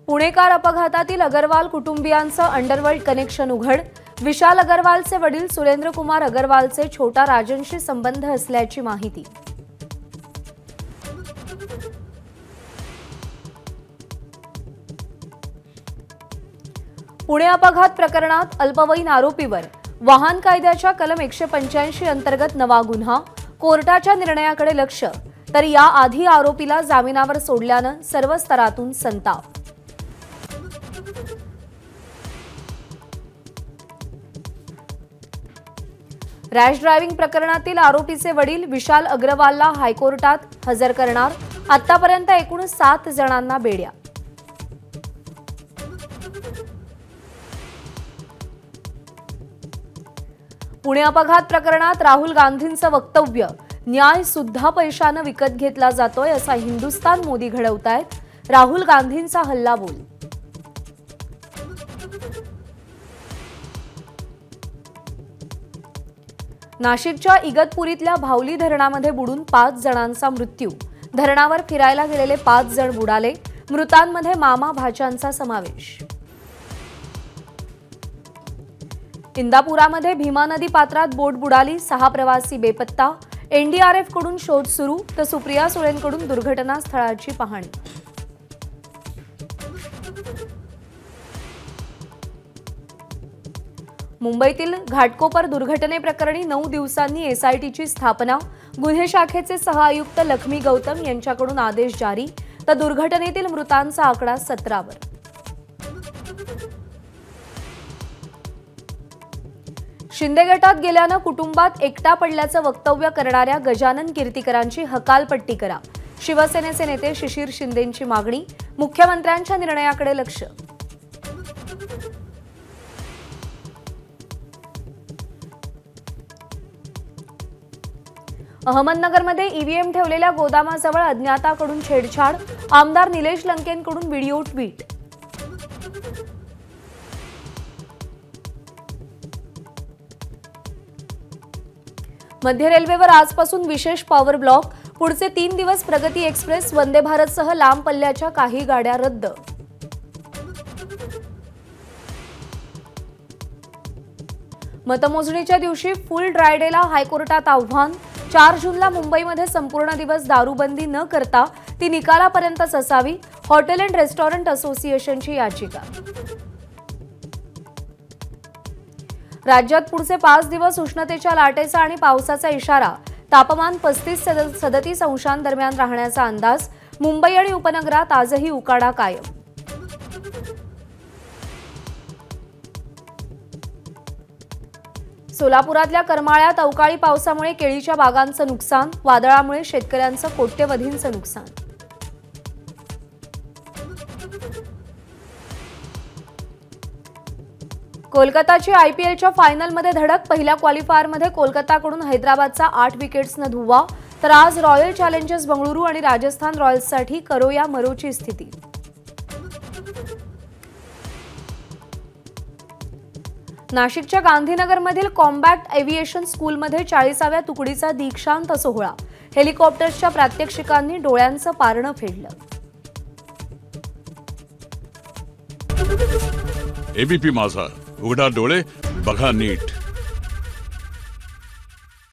पुणेकार अपघातातील अगरवाल कुटुंबियांचं underworld connection उघड। विशाल अगरवालचे वडील सुरेंद्र कुमार अगरवालचे छोटा राजनशी संबंध असल्याची माहिती। पुणे अपघात प्रकरणात अल्पवयीन आरोपीवर वाहन कायद्याच्या कलम 185 अंतर्गत नवा गुन्हा। कोर्टाच्या निर्णयाकडे लक्ष, तर या आधी आरोपीला जामिनावर सोडल्यानं सर्व स्तरातून संताप। रॅश ड्रायव्हिंग प्रकरणातील आरोपीचे वडील विशाल अग्रवालला हायकोर्टात हजर करणार। आतापर्यंत एकूण 7 जणांना बेड्या। पुणे अपघात प्रकरणात राहुल गांधींचं वक्तव्य, न्याय सुद्धा पैशाने विकत घेतला जातोय असा हिंदुस्थान मोदी घडवतायत। राहुल गांधींचा हल्लाबोल। नाशिकच्या इगतपुरीतल्या भावली धरणामध्ये बुडून 5 जणांचा मृत्यू। धरणावर फिरायला गेलेले 5 जण बुडाले। मृतांमध्ये मामा भाच्यांचा समावेश। इंदापुरामध्ये भीमा नदी पात्रात बोट बुडाली, 6 प्रवासी बेपत्ता। एनडीआरएफ कडून शोध सुरू, तर सुप्रिया सुळेंकडून दुर्घटनास्थळाची पाहणी। मुंबईतील घाटकोपर दुर्घटनेप्रकरणी 9 दिवसांनी एसआयटीची स्थापना। गुन्हे शाखेचे सहआयुक्त लक्ष्मी गौतम यांच्याकडून आदेश जारी, तर दुर्घटनेतील मृतांचा आकडा 17 वर। शिंदे गटात गेल्यानं कुटुंबात एकटा पडल्याचं वक्तव्य करणाऱ्या गजानन कीर्तीकरांची हकालपट्टी करा। शिवसेनेचे नेते शिशिर शिंदेंची मागणी, मुख्यमंत्र्यांच्या निर्णयाकडे लक्ष। अहमदनगरमध्ये ईव्हीएम ठेवलेल्या गोदामाजवळ अज्ञाताकडून छेडछाड। आमदार निलेश लंकेंकडून व्हिडिओ ट्विट। मध्य रेल्वेवर आजपासून विशेष पॉवर ब्लॉक। पुढचे 3 दिवस प्रगती एक्सप्रेस, वंदे भारतसह लांब पल्ल्याच्या काही गाड्या रद्द। मतमोजणीच्या दिवशी फुल ड्राय डेला हायकोर्टात आव्हान। 4 जूनला मुंबईमध्ये संपूर्ण दिवस दारूबंदी न करता ती निकालापर्यंतच असावी। हॉटेल अँड रेस्टॉरंट असोसिएशनची याचिका। राज्यात पुढचे 5 दिवस उष्णतेच्या लाटेचा आणि पावसाचा इशारा। तापमान 35-37 अंशांदरम्यान राहण्याचा अंदाज। मुंबई आणि उपनगरात आजही उकाडा कायम। सोलापुरातल्या करमाळ्यात अवकाळी पावसामुळे केळीच्या बागांचं नुकसान। वादळामुळे शेतकऱ्यांचं कोट्यवधींचं नुकसान। कोलकाताची आयपीएलच्या फायनलमध्ये धडक। पहिल्या क्वालिफायरमध्ये कोलकाताकडून हैदराबादचा 8 विकेट्सनं धुव्वा, तर आज रॉयल चॅलेंजर्स बंगळुरू आणि राजस्थान रॉयल्ससाठी करो या मरोची स्थिती। नाशिकच्या गांधीनगरमधील कॉम्बॅट एव्हिएशन स्कूलमध्ये 40व्या तुकडीचा दीक्षांत सोहळा। हेलिकॉप्टर्सच्या प्रात्यक्षिकांनी डोळ्यांचं पारणं फेडलं। एबीपी माझा, उघडा डोळे बघा नीट।